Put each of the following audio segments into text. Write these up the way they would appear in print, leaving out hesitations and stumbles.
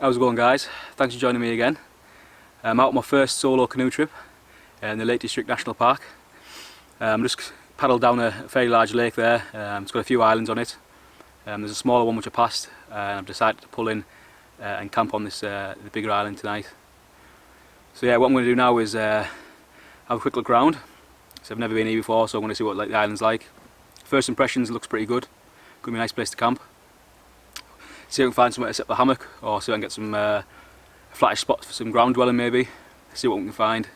How's it going, guys? Thanks for joining me again. I'm out on my first solo canoe trip in the Lake District National Park. Just paddled down a fairly large lake there. It's got a few islands on it. There's a smaller one which I passed, and I've decided to pull in and camp on this the bigger island tonight. So yeah, what I'm going to do now is have a quick look around. So I've never been here before, so I'm going to see what the island's like. First impressions, it looks pretty good. Could be a nice place to camp. See if I can find somewhere to set up the hammock, or see if I can get some flattish spots for some ground dwelling maybe. See what we can find.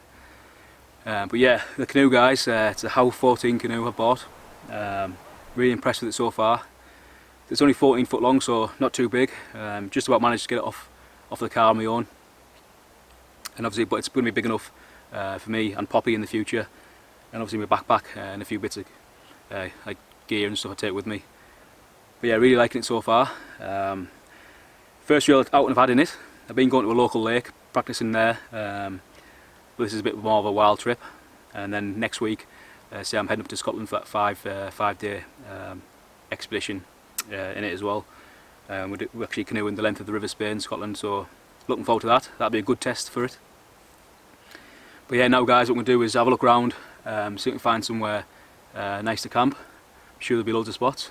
But yeah, the canoe, guys, it's a Howe 14 canoe I bought. Really impressed with it so far. It's only 14 foot long, so not too big. Just about managed to get it off the car on my own. And obviously, but it's going to be big enough for me and Poppy in the future. And obviously my backpack and a few bits of like gear and stuff I take with me. But yeah, really liking it so far. First real outing I've had in it. I've been going to a local lake, practicing there. But this is a bit more of a wild trip. And then next week, say I'm heading up to Scotland for that five-day expedition in it as well. We're actually canoeing the length of the River Spain, Scotland, so looking forward to that. That'll be a good test for it. But yeah, now guys, what we're going to do is have a look around, see if we can find somewhere nice to camp. I'm sure there'll be loads of spots.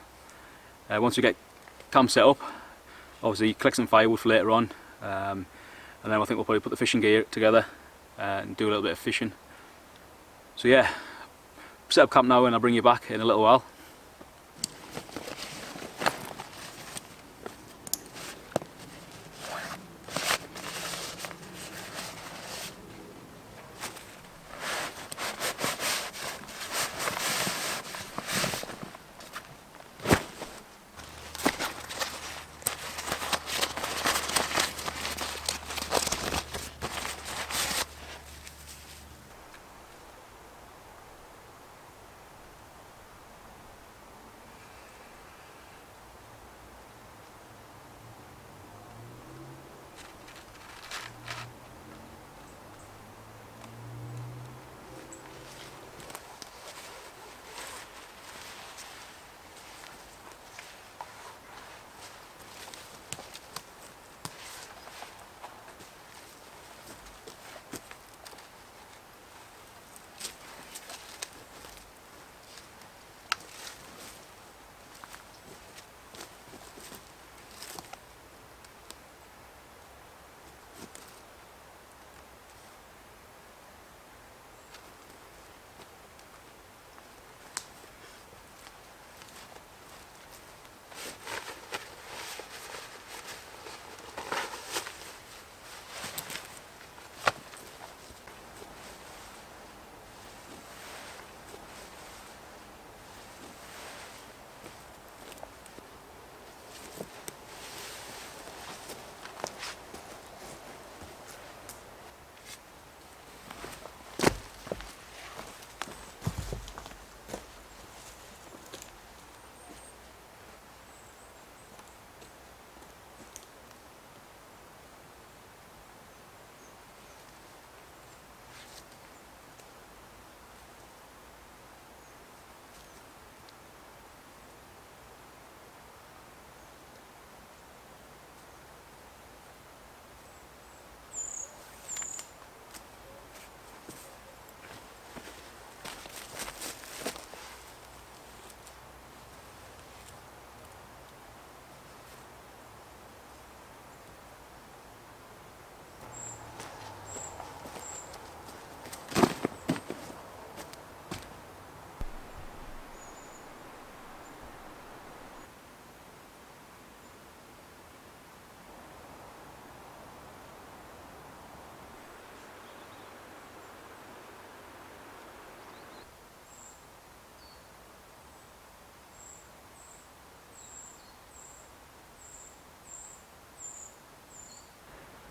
Once we get camp set up, obviously collect some firewood for later on, and then I think we'll probably put the fishing gear together and do a little bit of fishing. So yeah, set up camp now and I'll bring you back in a little while.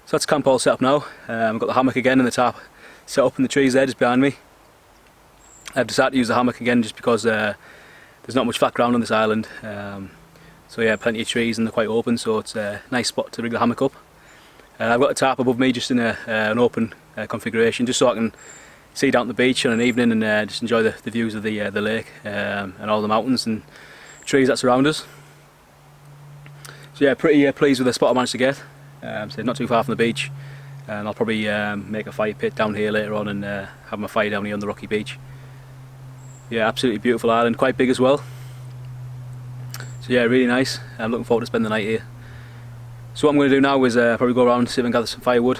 So that's camp all set up now. I've got the hammock again and the tarp set up in the trees there just behind me. I've decided to use the hammock again just because there's not much flat ground on this island. So yeah, plenty of trees and they're quite open, so it's a nice spot to rig the hammock up. I've got a tarp above me just in an open configuration, just so I can see down the beach on an evening and just enjoy the views of the lake and all the mountains and trees that surround us. So yeah, pretty pleased with the spot I managed to get. so not too far from the beach, and I'll probably make a fire pit down here later on and have my fire down here on the rocky beach. Yeah, absolutely beautiful island, quite big as well. So yeah, really nice. I'm looking forward to spending the night here. So what I'm going to do now is probably go around, see if I can gather some firewood,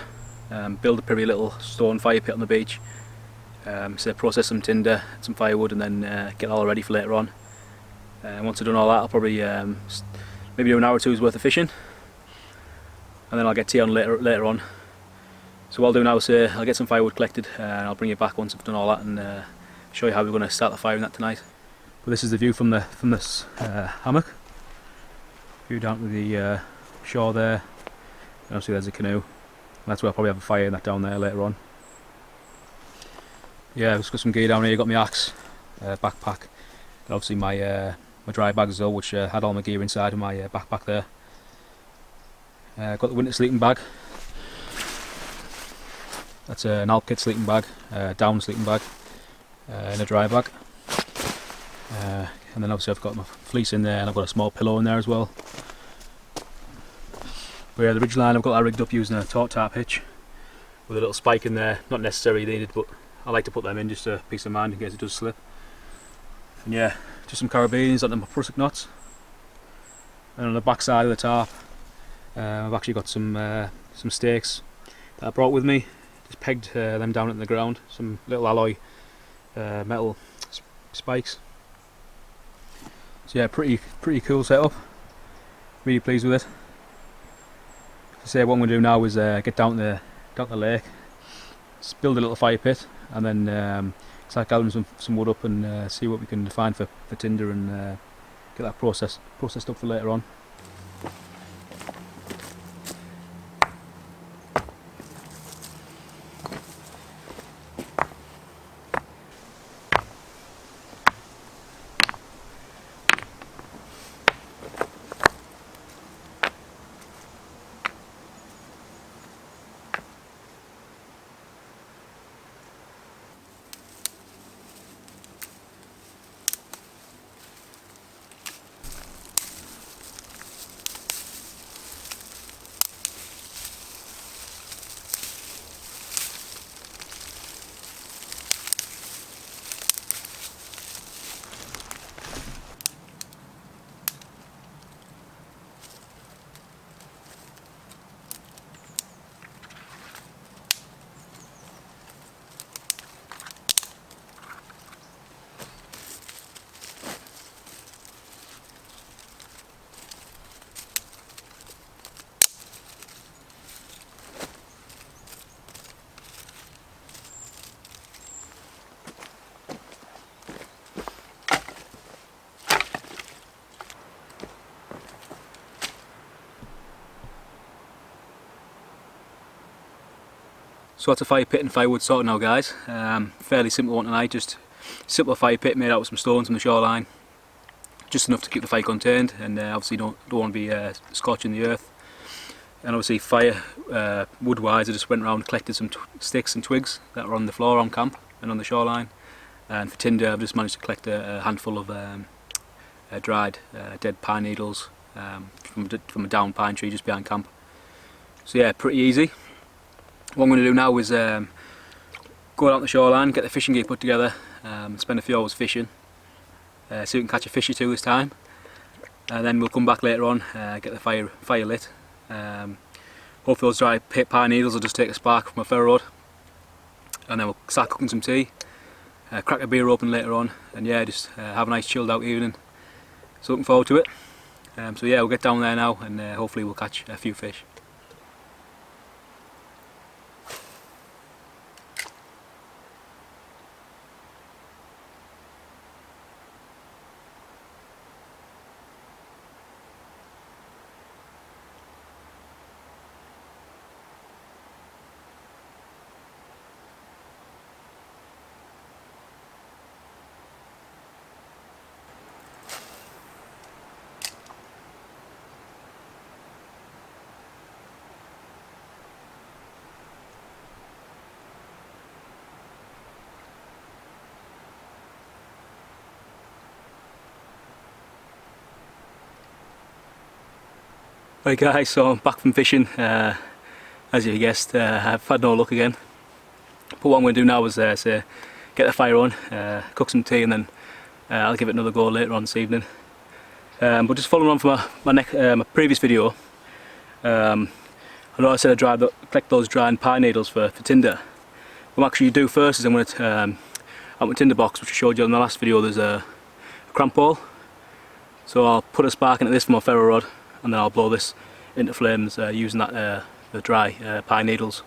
build a pretty little stone fire pit on the beach, so process some tinder, some firewood, and then get it all ready for later on. Once I've done all that, I'll probably maybe do an hour or two's worth of fishing, and then I'll get tea on later on. So what I'll do now is I'll get some firewood collected, and I'll bring you back once I've done all that and show you how we're going to start the fire in that tonight. But this is the view from this hammock. View down to the shore there, and obviously there's a canoe, and that's where I'll probably have a fire in that down there later on. Yeah, I've just got some gear down here, got my axe, backpack, and obviously my dry bag as well, which had all my gear inside of my backpack there. Got the winter sleeping bag. That's an Alp kit sleeping bag, down sleeping bag, and a dry bag. And then obviously I've got my fleece in there, and I've got a small pillow in there as well. But yeah, the ridge line, I've got that rigged up using a taut tarp hitch with a little spike in there. Not necessarily needed, but I like to put them in just for peace of mind in case it does slip. And yeah, just some carabines onto my prusik knots. And on the back side of the tarp, I've actually got some stakes that I brought with me. Just pegged them down into the ground. Some little alloy metal spikes. So yeah, pretty cool setup. Really pleased with it. So what I'm going to do now is get down the lake, just build a little fire pit, and then start gathering some wood up and see what we can find for tinder, and get that processed up for later on. So that's a fire pit and firewood sorted now, guys. Fairly simple one tonight, just simple fire pit made out of some stones from the shoreline. Just enough to keep the fire contained, and obviously don't want to be scorching the earth. And obviously fire, wood wise, I just went around and collected some sticks and twigs that were on the floor on camp and on the shoreline. And for tinder I've just managed to collect a handful of dried dead pine needles from a downed pine tree just behind camp. So yeah, pretty easy. What I'm going to do now is go out the shoreline, get the fishing gear put together, spend a few hours fishing, see if we can catch a fish or two this time, and then we'll come back later on, get the fire lit. Hopefully those dry pine needles will just take a spark from a ferro rod, and then we'll start cooking some tea, crack a beer open later on, and yeah, just have a nice chilled out evening. So looking forward to it. So yeah, we'll get down there now, and hopefully we'll catch a few fish. Right guys, so I'm back from fishing. As you guessed, I've had no luck again. But what I'm going to do now is say, get the fire on, cook some tea, and then I'll give it another go later on this evening. But just following on from my previous video, I know I said I'd collect those dried pine needles for tinder. What I'm actually do first is I'm going to, out my tinder box, which I showed you in the last video, there's a cramp ball. So I'll put a spark into this from my ferro rod, and then I'll blow this into flames using that the dry pine needles.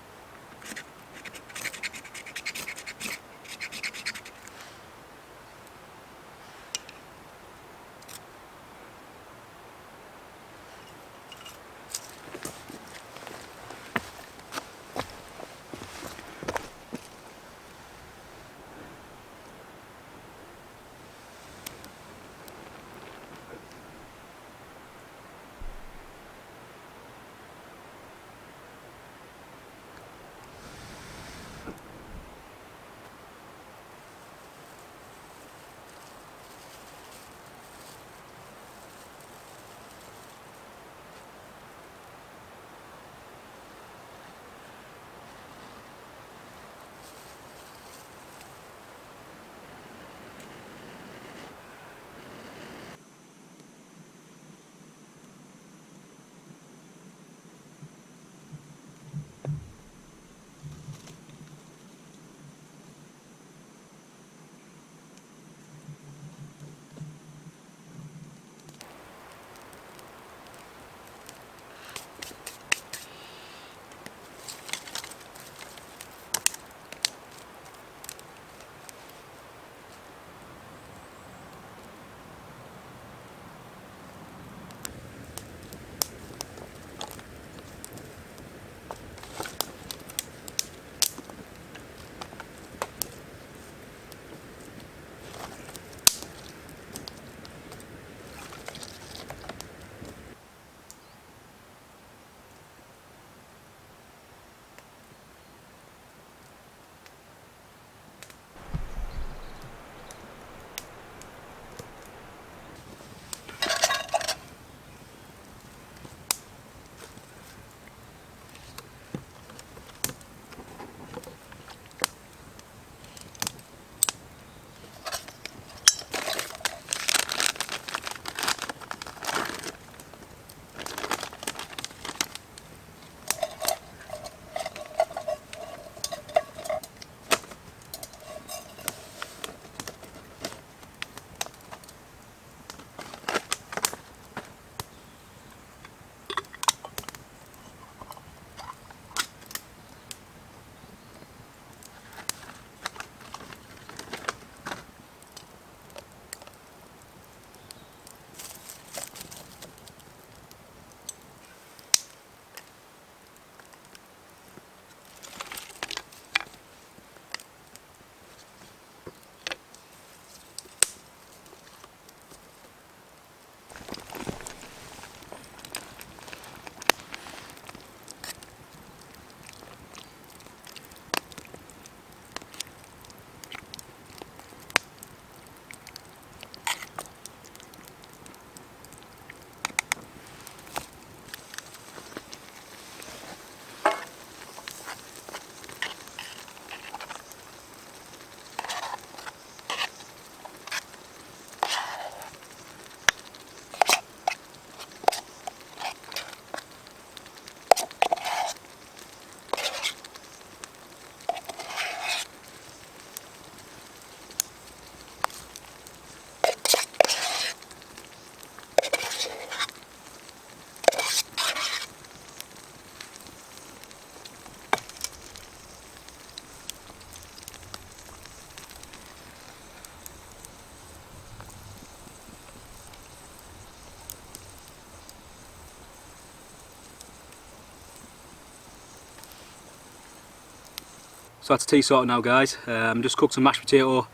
So that's tea sorted now guys. Just cooked some mashed potato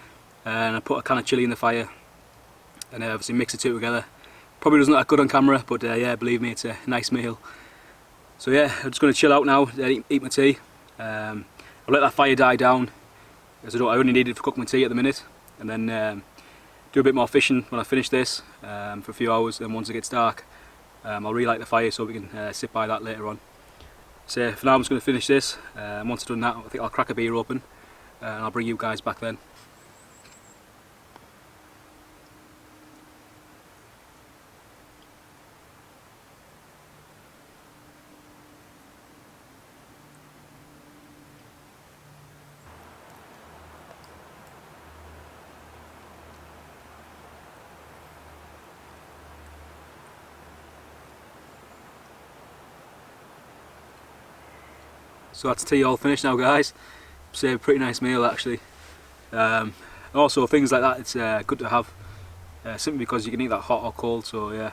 and I put a can of chilli in the fire and obviously mix the two together. Probably doesn't look that good on camera, but yeah, believe me, it's a nice meal. So yeah, I'm just going to chill out now, eat my tea. I'll let that fire die down, as I only need it for cooking my tea at the minute, and then do a bit more fishing when I finish this for a few hours. Then once it gets dark, I'll relight the fire so we can sit by that later on. So for now I'm just going to finish this. Once I've done that, I think I'll crack a beer open and I'll bring you guys back then. So that's tea all finished now, guys. It's a pretty nice meal actually. Also things like that, it's good to have simply because you can eat that hot or cold. So yeah,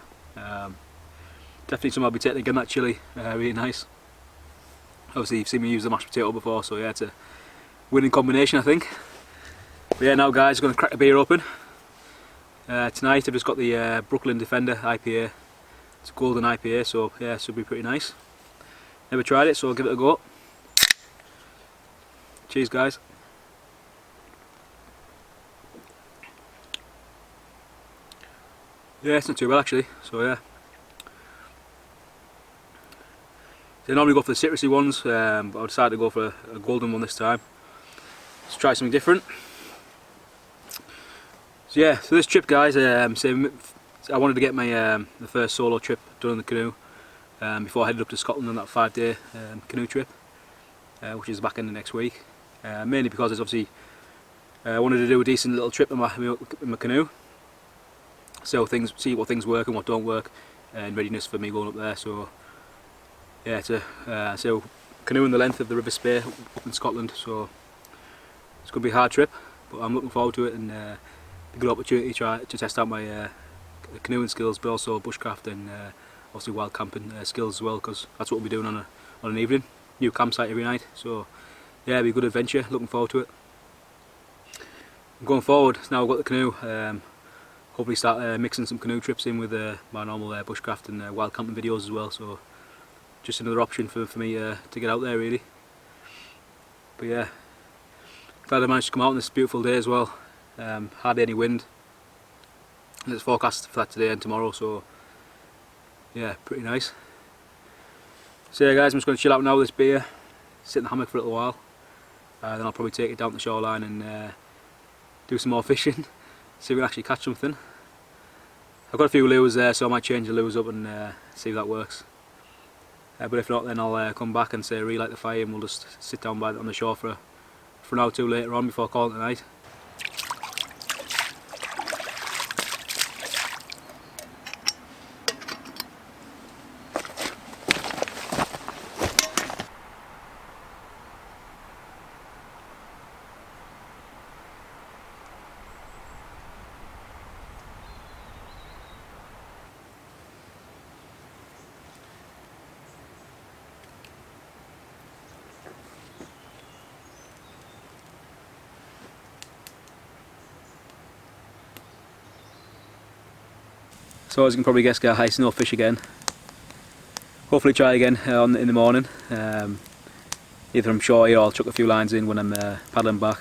definitely something I'll be taking again. That chilli, really nice. Obviously you've seen me use the mashed potato before, so yeah, it's a winning combination I think. But yeah, now guys, I'm going to crack the beer open. Tonight I've just got the Brooklyn Defender IPA. It's a golden IPA, so yeah, it should be pretty nice. Never tried it, so I'll give it a go. Cheers guys. Yeah, it's not too bad actually, so yeah. So I normally go for the citrusy ones, but I decided to go for a golden one this time. Let's try something different. So yeah, so this trip guys, I wanted to get my the first solo trip done in the canoe before I headed up to Scotland on that 5-day canoe trip, which is back in the next week. Mainly because it's obviously I wanted to do a decent little trip in my canoe, so see what things work and what don't work, and readiness for me going up there. So yeah, it's so canoeing the length of the River Spey up in Scotland, so it's going to be a hard trip, but I'm looking forward to it, and a good opportunity to test out my canoeing skills, but also bushcraft and obviously wild camping skills as well, because that's what we'll be doing on an evening. New campsite every night, so yeah, it'll be a good adventure. Looking forward to it. Going forward, now I've got the canoe, hopefully start mixing some canoe trips in with my normal bushcraft and wild camping videos as well, so just another option for me to get out there really. But yeah, glad I managed to come out on this beautiful day as well. Hardly any wind, and it's forecast for that today and tomorrow, so yeah, pretty nice. So yeah guys, I'm just going to chill out now with this beer, sit in the hammock for a little while, then I'll probably take it down to the shoreline and do some more fishing, see if we can actually catch something. I've got a few lures there, so I might change the lures up and see if that works. But if not, then I'll come back and say relight the fire, and we'll just sit down on the shore for an hour or two later on before calling it a night. So as you can probably guess guys, no fish again. Hopefully try again in the morning. Either I'm shore here or I'll chuck a few lines in when I'm paddling back.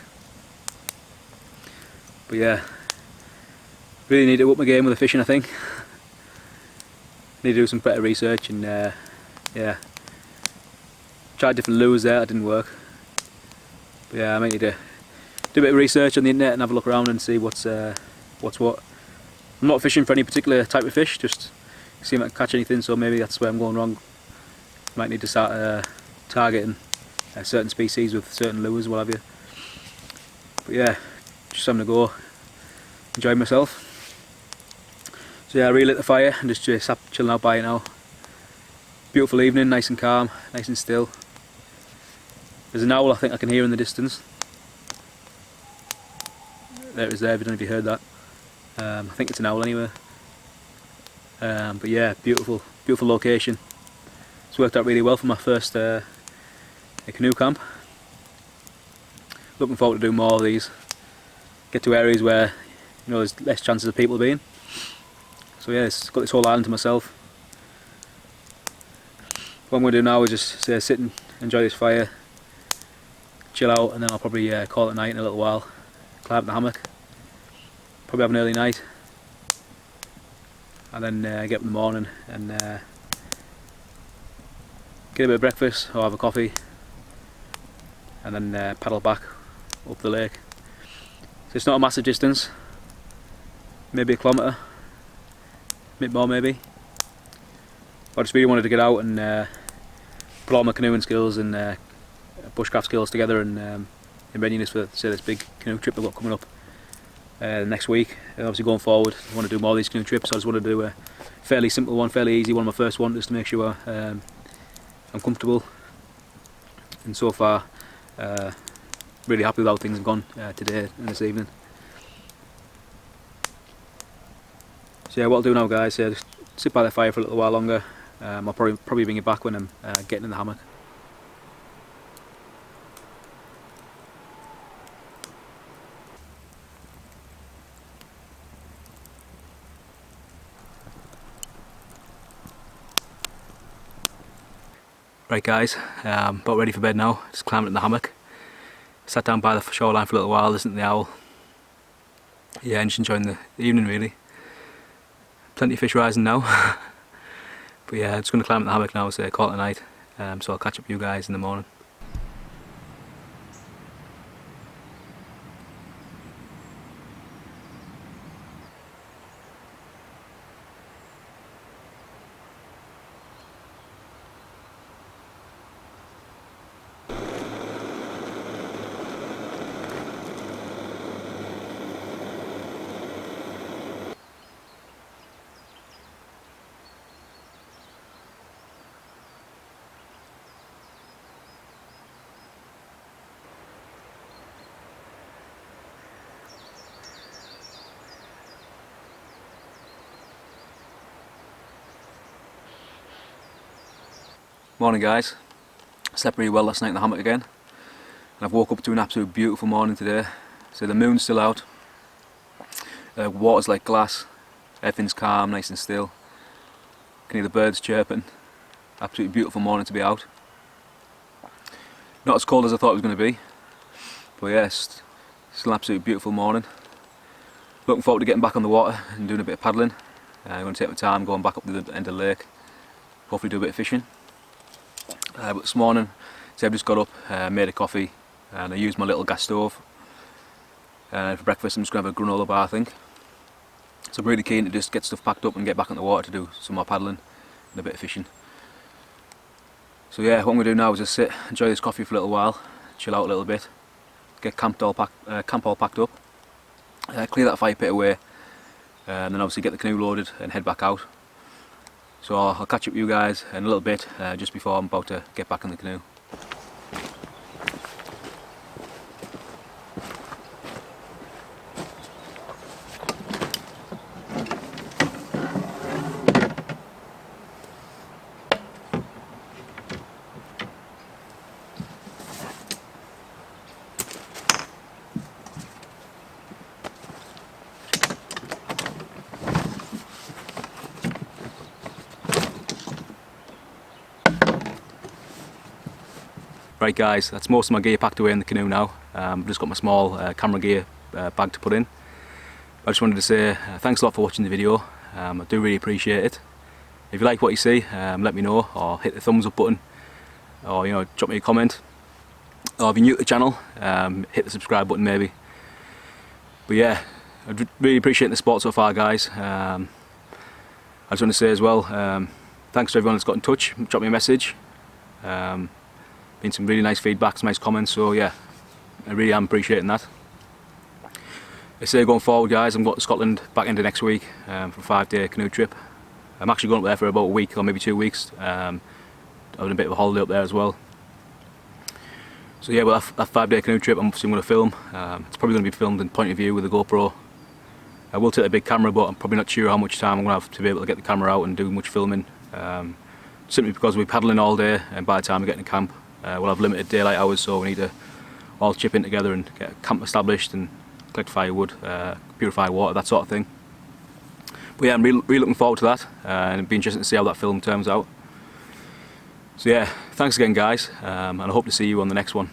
But yeah, really need to up my game with the fishing I think. Need to do some better research and yeah. Tried different lures there, it didn't work. But yeah, I might need to do a bit of research on the internet and have a look around and see what's what. I'm not fishing for any particular type of fish, just see if I can catch anything, so maybe that's where I'm going wrong. Might need to start targeting certain species with certain lures, what have you. But yeah, just having a go, enjoying myself. So yeah, I relit the fire and just sat chilling out by it now. Beautiful evening, nice and calm, nice and still. There's an owl I think I can hear in the distance. There it is there, I don't know if you heard that. I think it's an owl anyway. But yeah, beautiful location. It's worked out really well for my first canoe camp. Looking forward to doing more of these. Get to areas where there's less chances of people being. So yeah, it's got this whole island to myself. What I'm going to do now is just sit and enjoy this fire, chill out, and then I'll probably call it a night in a little while. Climb up the hammock. Probably have an early night, and then get up in the morning and get a bit of breakfast or have a coffee, and then paddle back up the lake. So it's not a massive distance, maybe a kilometre, a bit more maybe. I just really wanted to get out and put all my canoeing skills and bushcraft skills together, and in readiness for this big canoe trip I've got coming up next week. And obviously going forward, I want to do more of these canoe trips. So I just want to do a fairly simple one, fairly easy one, my first one, just to make sure I'm comfortable. And so far, really happy with how things have gone today and this evening. So yeah, what I'll do now, guys, just sit by the fire for a little while longer. I'll probably bring it back when I'm getting in the hammock. Right guys, about ready for bed now. Just climbing in the hammock. Sat down by the shoreline for a little while, listening to the owl. Yeah, and just enjoying the evening really. Plenty of fish rising now. But yeah, I'm just going to climb in the hammock now, so call it a night. So I'll catch up with you guys in the morning. Morning guys, slept really well last night in the hammock again, and I've woke up to an absolute beautiful morning today. So the moon's still out, water's like glass, everything's calm, nice and still. Can hear the birds chirping. Absolutely beautiful morning to be out. Not as cold as I thought it was going to be, but yes, still an absolutely beautiful morning. Looking forward to getting back on the water and doing a bit of paddling. I'm going to take my time going back up to the end of the lake, hopefully do a bit of fishing. But this morning, so I've just got up, made a coffee, and I used my little gas stove. For breakfast I'm just going to have a granola bar, I think. So I'm really keen to just get stuff packed up and get back on the water to do some more paddling and a bit of fishing. So yeah, what I'm going to do now is just sit, enjoy this coffee for a little while, chill out a little bit, get camp all packed up, clear that fire pit away, and then obviously get the canoe loaded and head back out. So I'll catch up with you guys in a little bit, just before I'm about to get back in the canoe. Right guys, that's most of my gear packed away in the canoe now. I've just got my small camera gear bag to put in. I just wanted to say thanks a lot for watching the video. I do really appreciate it. If you like what you see, let me know, or hit the thumbs up button, or drop me a comment. Or if you're new to the channel, hit the subscribe button maybe. But yeah, I really appreciate the support so far guys. I just want to say as well, thanks to everyone that's got in touch, drop me a message. Been some really nice feedback, some nice comments, so yeah, I really am appreciating that. I say going forward guys, I'm going to Scotland back into next week for a 5-day canoe trip. I'm actually going up there for about a week or maybe 2 weeks, having a bit of a holiday up there as well. So yeah, well that 5-day canoe trip I'm obviously going to film. It's probably going to be filmed in point of view with a GoPro. I will take a big camera, but I'm probably not sure how much time I'm going to have to be able to get the camera out and do much filming. Simply because we'll be paddling all day, and by the time we get to camp, we'll have limited daylight hours, so we need to all chip in together and get a camp established and collect firewood, purify water, that sort of thing. But yeah, I'm really looking forward to that, and it'll be interesting to see how that film turns out. So yeah, thanks again guys, and I hope to see you on the next one.